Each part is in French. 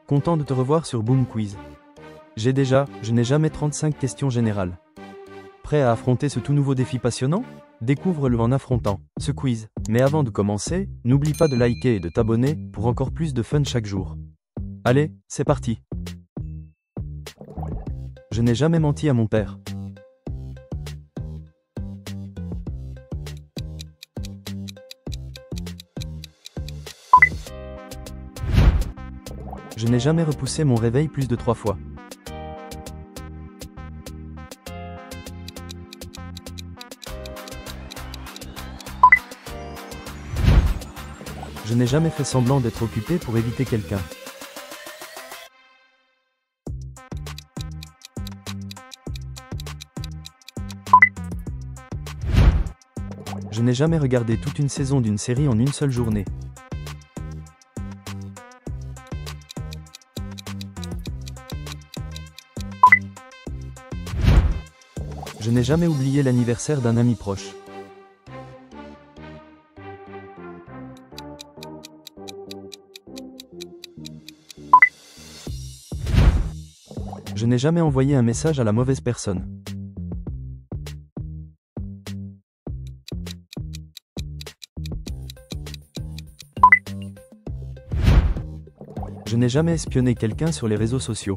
Content de te revoir sur Boom Quiz. Je n'ai jamais 35 questions générales. Prêt à affronter ce tout nouveau défi passionnant? Découvre-le en affrontant ce quiz. Mais avant de commencer, n'oublie pas de liker et de t'abonner pour encore plus de fun chaque jour. Allez, c'est parti. Je n'ai jamais menti à mon père. Je n'ai jamais repoussé mon réveil plus de 3 fois. Je n'ai jamais fait semblant d'être occupé pour éviter quelqu'un. Je n'ai jamais regardé toute une saison d'une série en une seule journée. Je n'ai jamais oublié l'anniversaire d'un ami proche. Je n'ai jamais envoyé un message à la mauvaise personne. Je n'ai jamais espionné quelqu'un sur les réseaux sociaux.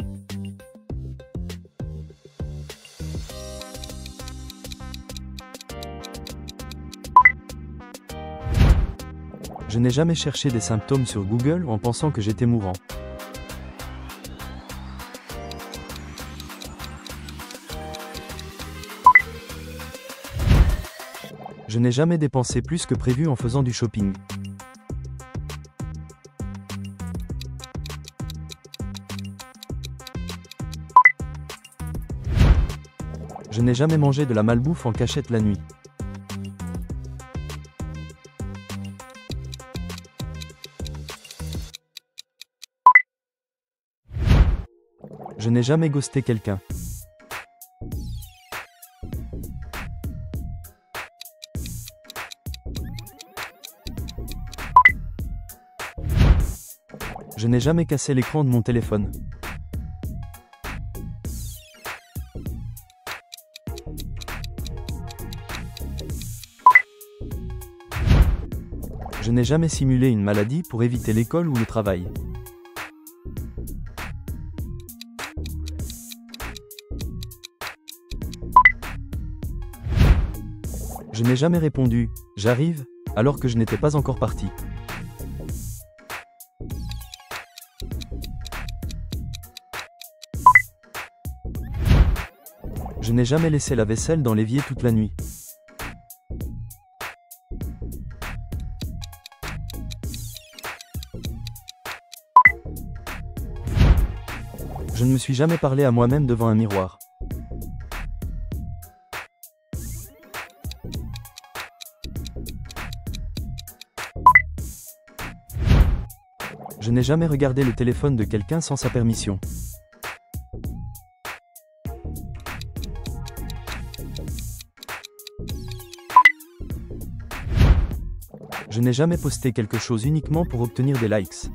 Je n'ai jamais cherché des symptômes sur Google en pensant que j'étais mourant. Je n'ai jamais dépensé plus que prévu en faisant du shopping. Je n'ai jamais mangé de la malbouffe en cachette la nuit. Je n'ai jamais ghosté quelqu'un. Je n'ai jamais cassé l'écran de mon téléphone. Je n'ai jamais simulé une maladie pour éviter l'école ou le travail. Je n'ai jamais répondu « J'arrive » alors que je n'étais pas encore parti. Je n'ai jamais laissé la vaisselle dans l'évier toute la nuit. Je ne me suis jamais parlé à moi-même devant un miroir. Je n'ai jamais regardé le téléphone de quelqu'un sans sa permission. Je n'ai jamais posté quelque chose uniquement pour obtenir des likes.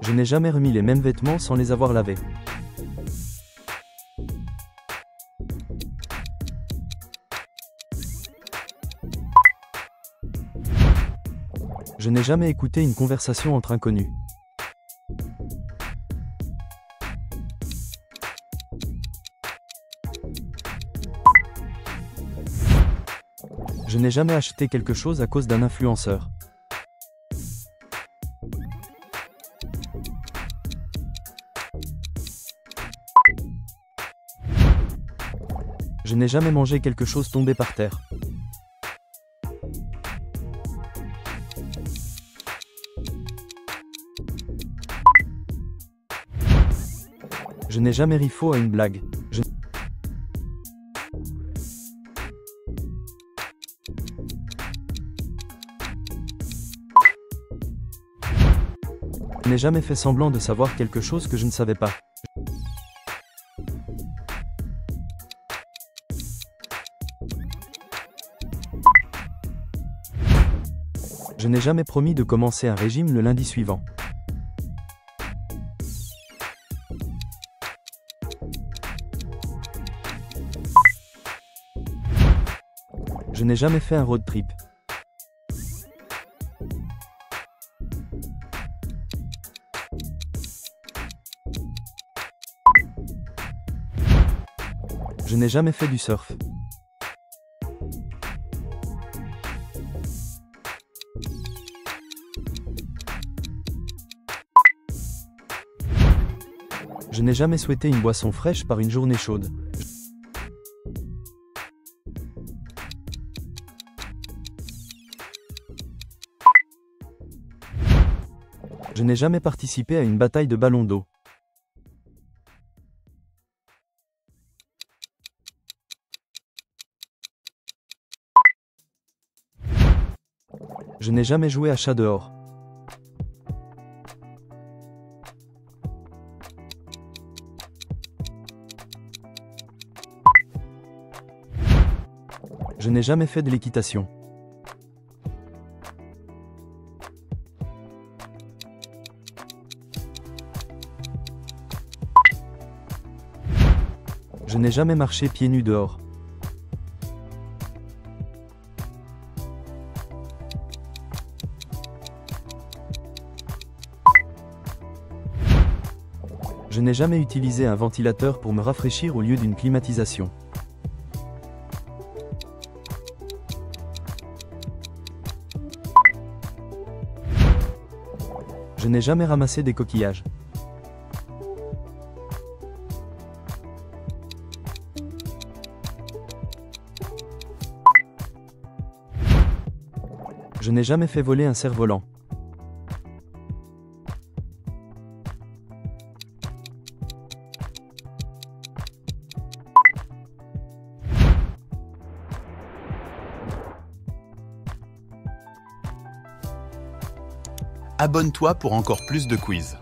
Je n'ai jamais remis les mêmes vêtements sans les avoir lavés. Je n'ai jamais écouté une conversation entre inconnus. Je n'ai jamais acheté quelque chose à cause d'un influenceur. Je n'ai jamais mangé quelque chose tombé par terre. Je n'ai jamais ri faux à une blague. Je n'ai jamais fait semblant de savoir quelque chose que je ne savais pas. Je n'ai jamais promis de commencer un régime le lundi suivant. Je n'ai jamais fait un road trip. Je n'ai jamais fait du surf. Je n'ai jamais souhaité une boisson fraîche par une journée chaude. Je n'ai jamais participé à une bataille de ballons d'eau. Je n'ai jamais joué à chat dehors. Je n'ai jamais fait de l'équitation. Je n'ai jamais marché pieds nus dehors. Je n'ai jamais utilisé un ventilateur pour me rafraîchir au lieu d'une climatisation. Je n'ai jamais ramassé des coquillages. Je n'ai jamais fait voler un cerf-volant. Abonne-toi pour encore plus de quiz.